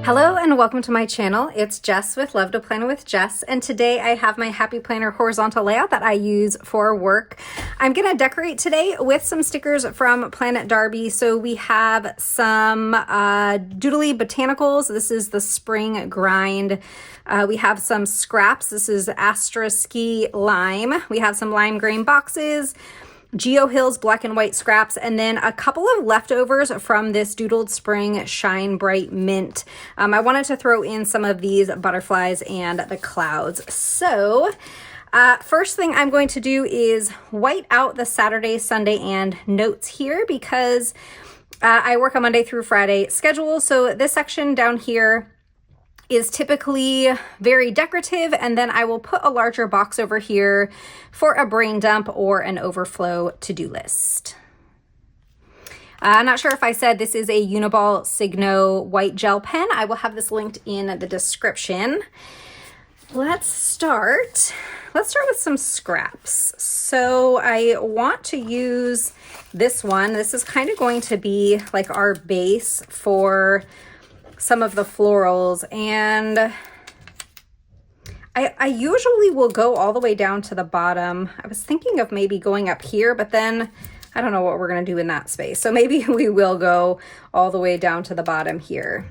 Hello and welcome to my channel. It's Jess with Love to Plan with Jess, and today I have my Happy Planner horizontal layout that I use for work. I'm going to decorate today with some stickers from Planit Darbi. So we have some doodly botanicals. This is the spring grind. We have some scraps. This is Astra Ski Lime. We have some lime green boxes, Geo Hills black and white scraps, and then a couple of leftovers from this Doodled Spring Shine Bright Mint. I wanted to throw in some of these butterflies and the clouds. So first thing I'm going to do is white out the Saturday, Sunday, and notes here because I work a Monday through Friday schedule. So this section down here is typically very decorative, and then I will put a larger box over here for a brain dump or an overflow to-do list. I'm not sure if I said this is a Uniball Signo white gel pen. I will have this linked in the description. Let's start with some scraps. So I want to use this one. This is kind of going to be like our base for some of the florals, and I usually will go all the way down to the bottom. I was thinking of maybe going up here, but then I don't know what we're going to do in that space. So maybe we will go all the way down to the bottom here.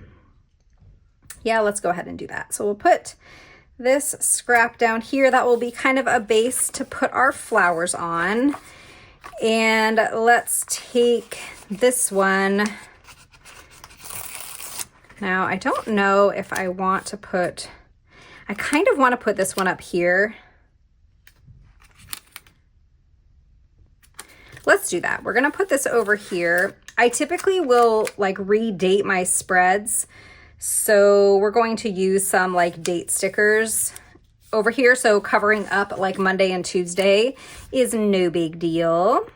Yeah, let's go ahead and do that. So we'll put this scrap down here. That will be kind of a base to put our flowers on. And let's take this one. Now, I don't know if I want to put, I kind of want to put this one up here. Let's do that. We're going to put this over here. I typically will like redate my spreads. So we're going to use some like date stickers over here. So covering up like Monday and Tuesday is no big deal.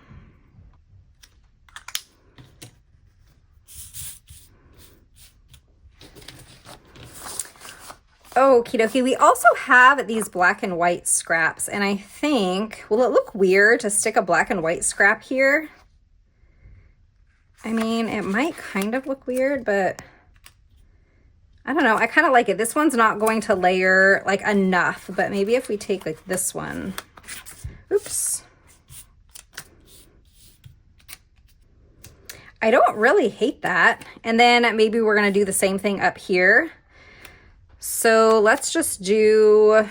Okie dokie. We also have these black and white scraps, and I think, will it look weird to stick a black and white scrap here? I mean, it might kind of look weird, but I don't know. I kind of like it. This one's not going to layer like enough, but maybe if we take like this one, oops. I don't really hate that. And then maybe we're going to do the same thing up here. So let's just do, I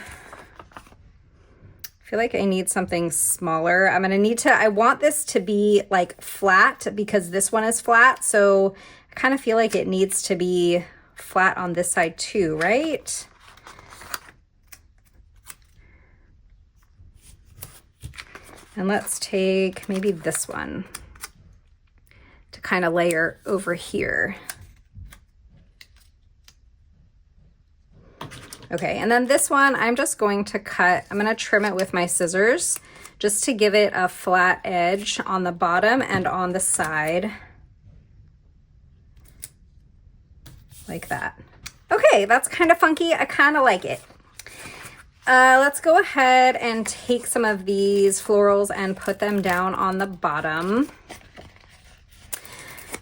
feel like I need something smaller. I'm gonna need to, I want this to be like flat because this one is flat. So I kind of feel like it needs to be flat on this side too, right? And let's take maybe this one to kind of layer over here. Okay, and then this one, I'm just going to cut, I'm going to trim it with my scissors just to give it a flat edge on the bottom and on the side. Like that. Okay, that's kind of funky. I kind of like it. Let's go ahead and take some of these florals and put them down on the bottom.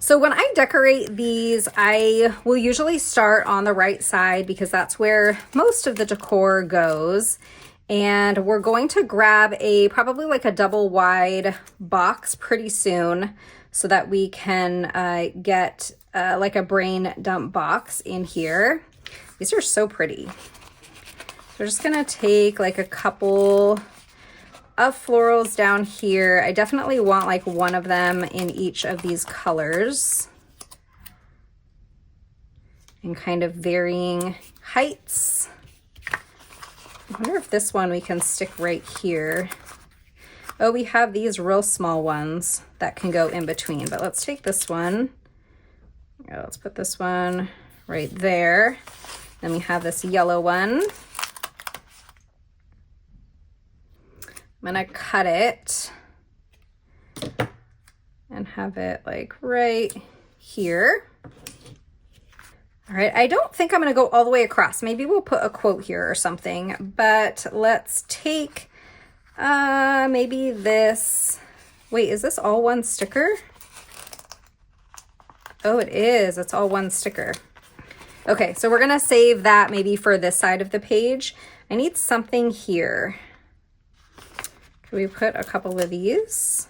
So when I decorate these, I will usually start on the right side because that's where most of the decor goes. And we're going to grab probably like a double wide box pretty soon so that we can get like a brain dump box in here. These are so pretty. We're just gonna take like a couple of florals down here. I definitely want like one of them in each of these colors and kind of varying heights. I wonder if this one we can stick right here. Oh, we have these real small ones that can go in between, but let's take this one. Let's put this one right there. Then we have this yellow one. I'm gonna cut it and have it like right here. All right, I don't think I'm gonna go all the way across. Maybe we'll put a quote here or something, but let's take maybe this. Wait, is this all one sticker? Oh, it is. It's all one sticker. Okay, so we're gonna save that maybe for this side of the page. I need something here. Can we put a couple of these?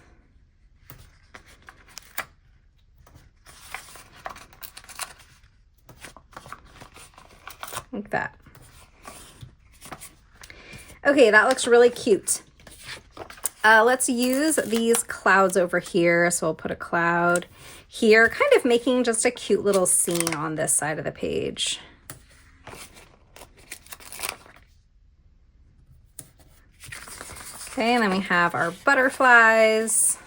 Like that. Okay, that looks really cute. Let's use these clouds over here. So we'll put a cloud here, kind of making just a cute little scene on this side of the page. Okay, and then we have our butterflies.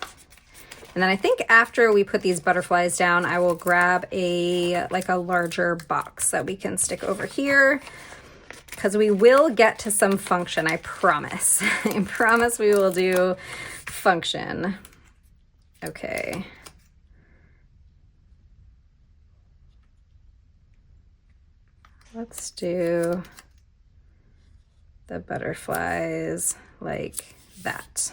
And then I think after we put these butterflies down, I will grab a larger box that we can stick over here, because we will get to some function, I promise. I promise we will do function. Okay. Let's do the butterflies like that.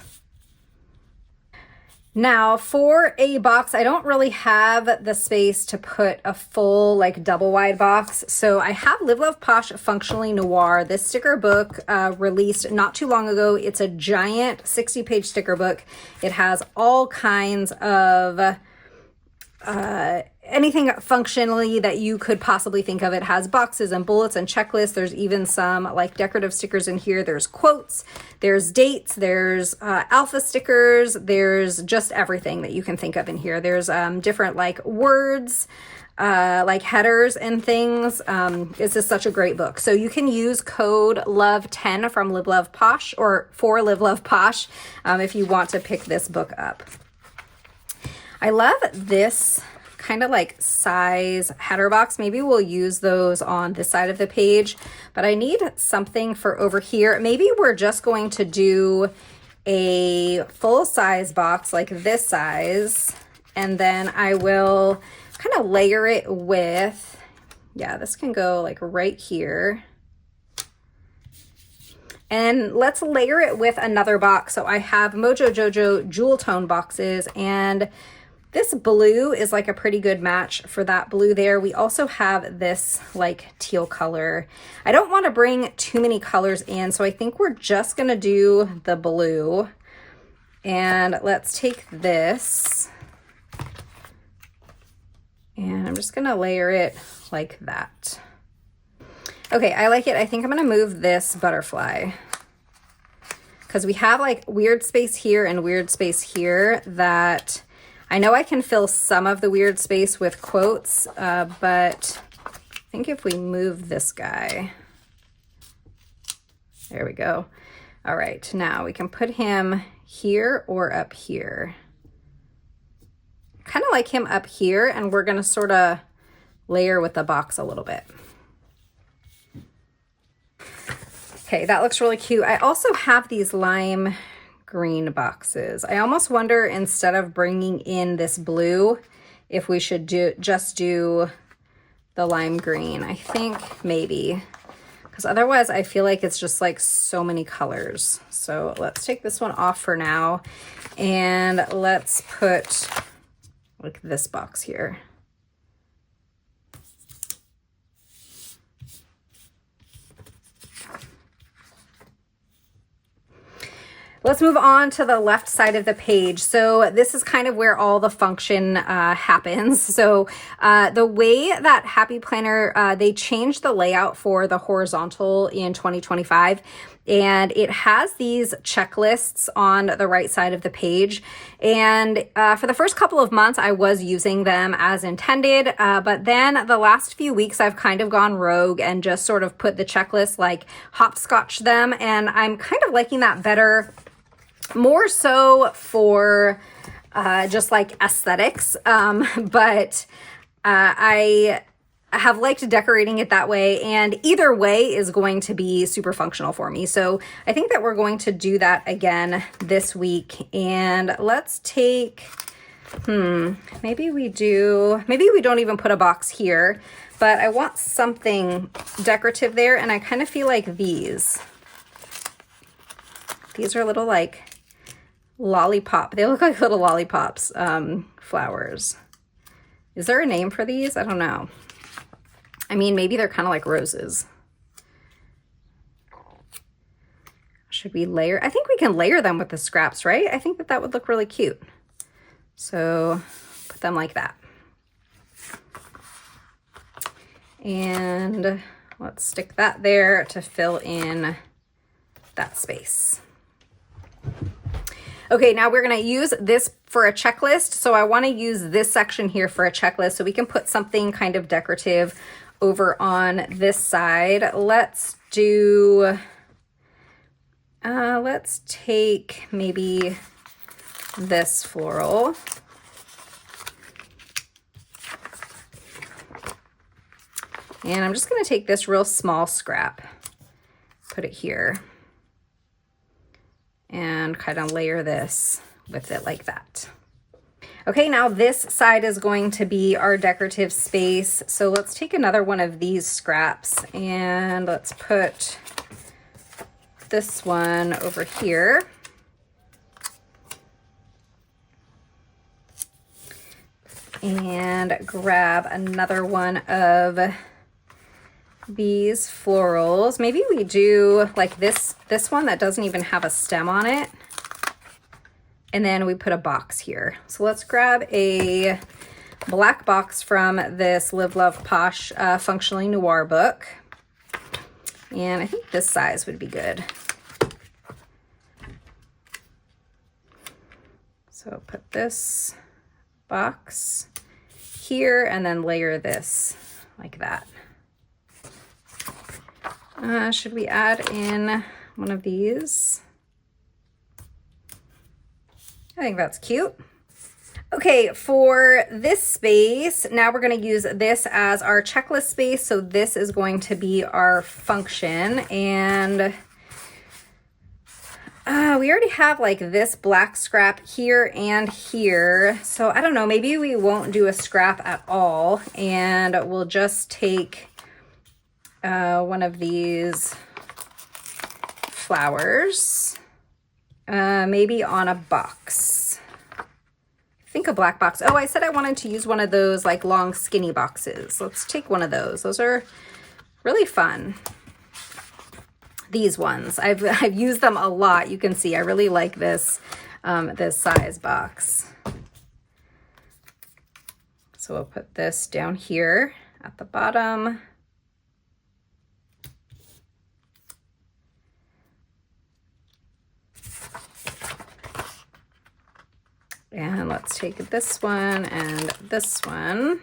Now for a box, I don't really have the space to put a full double wide box. So I have Live Love Posh Functionally Noir, this sticker book released not too long ago. It's a giant 60-page sticker book. It has all kinds of anything functionally that you could possibly think of. It has boxes and bullets and checklists. There's even some decorative stickers in here. There's quotes, there's dates, there's alpha stickers, there's just everything that you can think of in here. There's different words, headers and things. This is such a great book. So you can use code LOVE10 from Live Love Posh, or for Live Love Posh, if you want to pick this book up. I love this kind of size header box. Maybe we'll use those on this side of the page, but I need something for over here. Maybe we're just going to do a full size box like this size, and then I will kind of layer it with, yeah, this can go right here. And let's layer it with another box. So I have Mojo Jojo jewel tone boxes, and this blue is a pretty good match for that blue there. We also have this teal color. I don't want to bring too many colors in, so I think we're just gonna do the blue. And let's take this, and I'm just gonna layer it like that. Okay, I like it. I think I'm gonna move this butterfly, because we have weird space here and weird space here that I know I can fill some of the weird space with quotes, but I think if we move this guy, there we go. All right, now we can put him here or up here. Kind of like him up here, and we're gonna sort of layer with the box a little bit. Okay, that looks really cute. I also have these lime green boxes. I almost wonder, instead of bringing in this blue, if we should just do the lime green. I think maybe, because otherwise I feel like it's just so many colors. So let's take this one off for now, and let's put this box here. Let's move on to the left side of the page. So this is kind of where all the function happens. So the way that Happy Planner, they changed the layout for the horizontal in 2025. And it has these checklists on the right side of the page. And for the first couple of months, I was using them as intended. But then the last few weeks, I've kind of gone rogue and just sort of put the checklist, hopscotch them. And I'm kind of liking that better, more so for just aesthetics. But I have liked decorating it that way, and either way is going to be super functional for me. So I think that we're going to do that again this week. And let's take, maybe we don't even put a box here, but I want something decorative there. And I kind of feel like these are little lollipop. They look like little lollipops, flowers. Is there a name for these? I don't know. I mean, maybe they're kind of like roses. Should we layer? I think we can layer them with the scraps, right? I think that that would look really cute. So put them like that. And let's stick that there to fill in that space. Okay, now we're gonna use this for a checklist. So I wanna use this section here for a checklist so we can put something kind of decorative over on this side. Let's do, let's take maybe this floral. And I'm just gonna take this real small scrap, put it here, and kind of layer this with it like that. Okay, now this side is going to be our decorative space. So let's take another one of these scraps and let's put this one over here. And grab another one of these florals. Maybe we do like this one that doesn't even have a stem on it. And then we put a box here. So let's grab a black box from this Live Love Posh Functionally Noir book. And I think this size would be good. So put this box here and then layer this like that. Should we add in one of these? I think that's cute. Okay, for this space, now we're gonna use this as our checklist space. So this is going to be our function. And we already have like this black scrap here and here. So I don't know, maybe we won't do a scrap at all. And we'll just take one of these flowers. Maybe on a box. I think a black box. Oh, I said I wanted to use one of those like long skinny boxes. Let's take one of those. Those are really fun. These ones, I've used them a lot. You can see I really like this, this size box. So we'll put this down here at the bottom. And let's take this one and this one.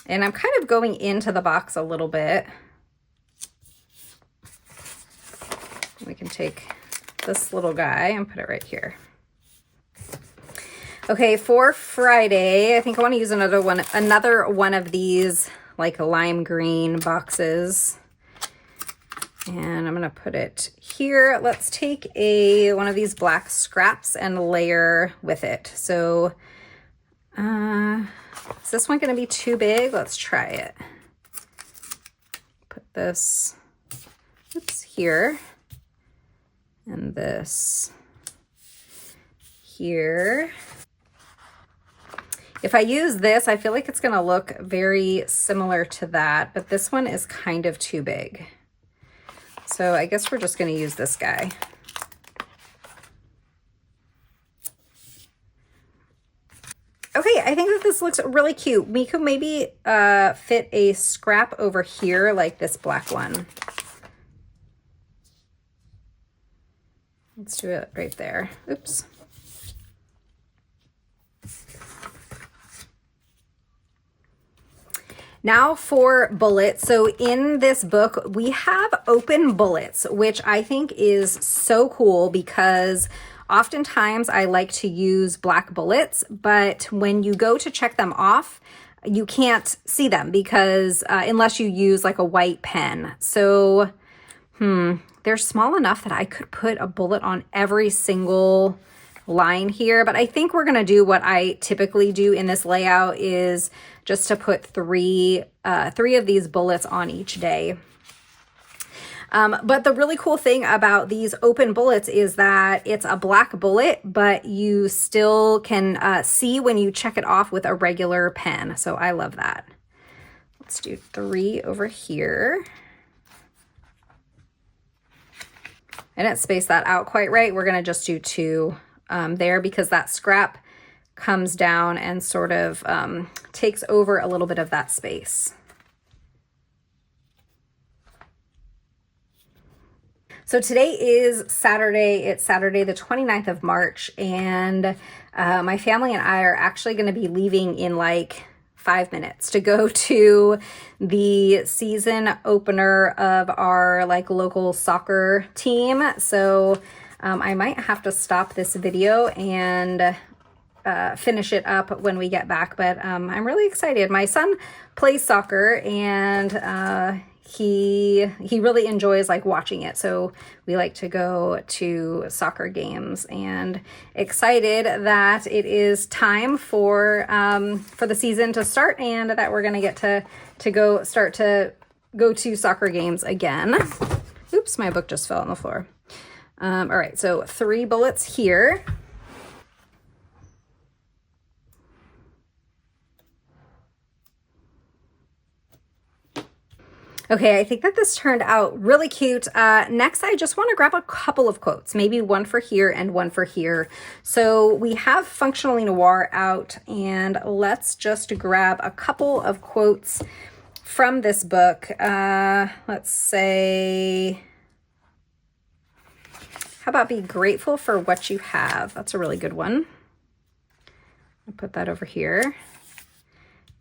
And I'm kind of going into the box a little bit. We can take this little guy and put it right here. Okay, for Friday, I think I want to use another one of these like lime green boxes. And I'm gonna put it here. Let's take one of these black scraps and layer with it. So is this one gonna be too big? Let's try it. Put this, oops, here. And this here. If I use this, I feel like it's gonna look very similar to that, but this one is kind of too big. So I guess we're just going to use this guy. Okay, I think that this looks really cute. We could maybe fit a scrap over here like this black one. Let's do it right there. Oops. Now for bullets. So in this book, we have open bullets, which I think is so cool because oftentimes I like to use black bullets, but when you go to check them off, you can't see them because unless you use like a white pen. So, they're small enough that I could put a bullet on every single line here, but I think we're gonna do what I typically do in this layout is just to put three of these bullets on each day. But the really cool thing about these open bullets is that it's a black bullet, but you still can see when you check it off with a regular pen. So I love that. Let's do 3 over here. I didn't space that out quite right. We're gonna just do 2 there because that scrap comes down and sort of takes over a little bit of that space. So today is Saturday. It's Saturday the 29th of March, and my family and I are actually going to be leaving in like 5 minutes to go to the season opener of our like local soccer team. So I might have to stop this video and finish it up when we get back, but I'm really excited. My son plays soccer, and he really enjoys like watching it, so we like to go to soccer games, and excited that it is time for the season to start, and that we're gonna get to go to soccer games again. Oops, my book just fell on the floor. All right, so 3 bullets here. Okay, I think that this turned out really cute. Next, I just want to grab a couple of quotes, maybe one for here and one for here. So we have Functionally Noir out, and let's just grab a couple of quotes from this book. Let's say, how about be grateful for what you have? That's a really good one. I'll put that over here.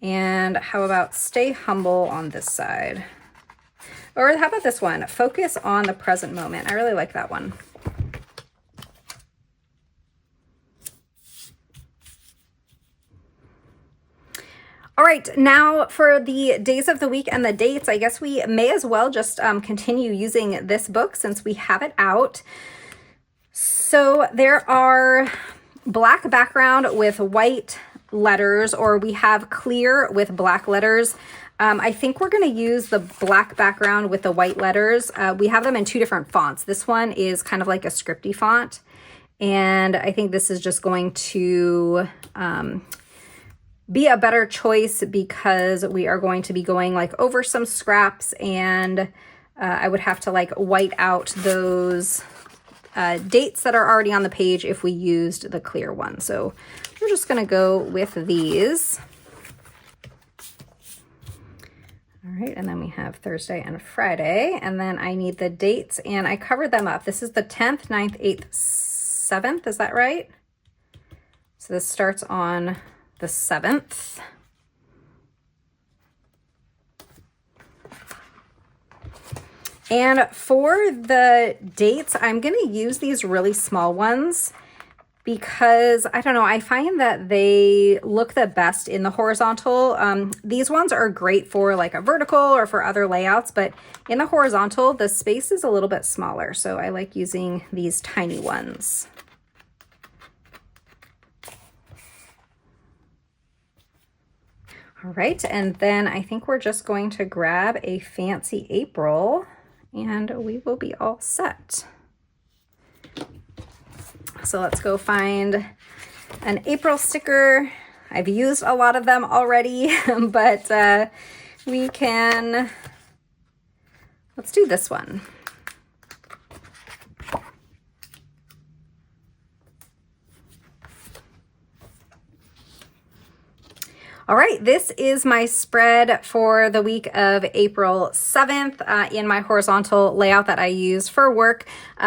And how about stay humble on this side? Or how about this one? Focus on the present moment. I really like that one. All right, now for the days of the week and the dates, I guess we may as well just continue using this book since we have it out. So there are black background with white letters, or we have clear with black letters. I think we're going to use the black background with the white letters. We have them in 2 different fonts. This one is kind of like a scripty font, and I think this is just going to be a better choice because we are going to be going like over some scraps, and I would have to like white out those dates that are already on the page if we used the clear one. So we're just going to go with these. All right, and then we have Thursday and Friday, and then I need the dates, and I covered them up. This is the 10th, 9th, 8th, 7th, is that right? So this starts on the 7th. And for the dates, I'm going to use these really small ones because, I don't know, I find that they look the best in the horizontal. These ones are great for like a vertical or for other layouts, but in the horizontal, the space is a little bit smaller. So I like using these tiny ones. All right, and then I think we're just going to grab a fancy April and we will be all set. So let's go find an April sticker. I've used a lot of them already, but let's do this one. All right, this is my spread for the week of April 7th in my horizontal layout that I use for work.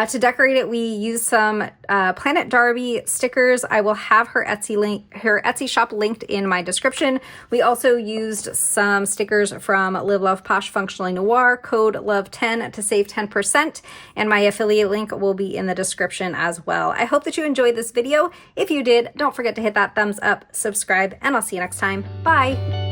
To decorate it, we use some Planit Darbi stickers. I will have her Etsy shop linked in my description. We also used some stickers from Live Love Posh Functionally Noir, code LOVE10 to save 10%, and my affiliate link will be in the description as well. I hope that you enjoyed this video. If you did, don't forget to hit that thumbs up, subscribe, and I'll see you next time. Bye.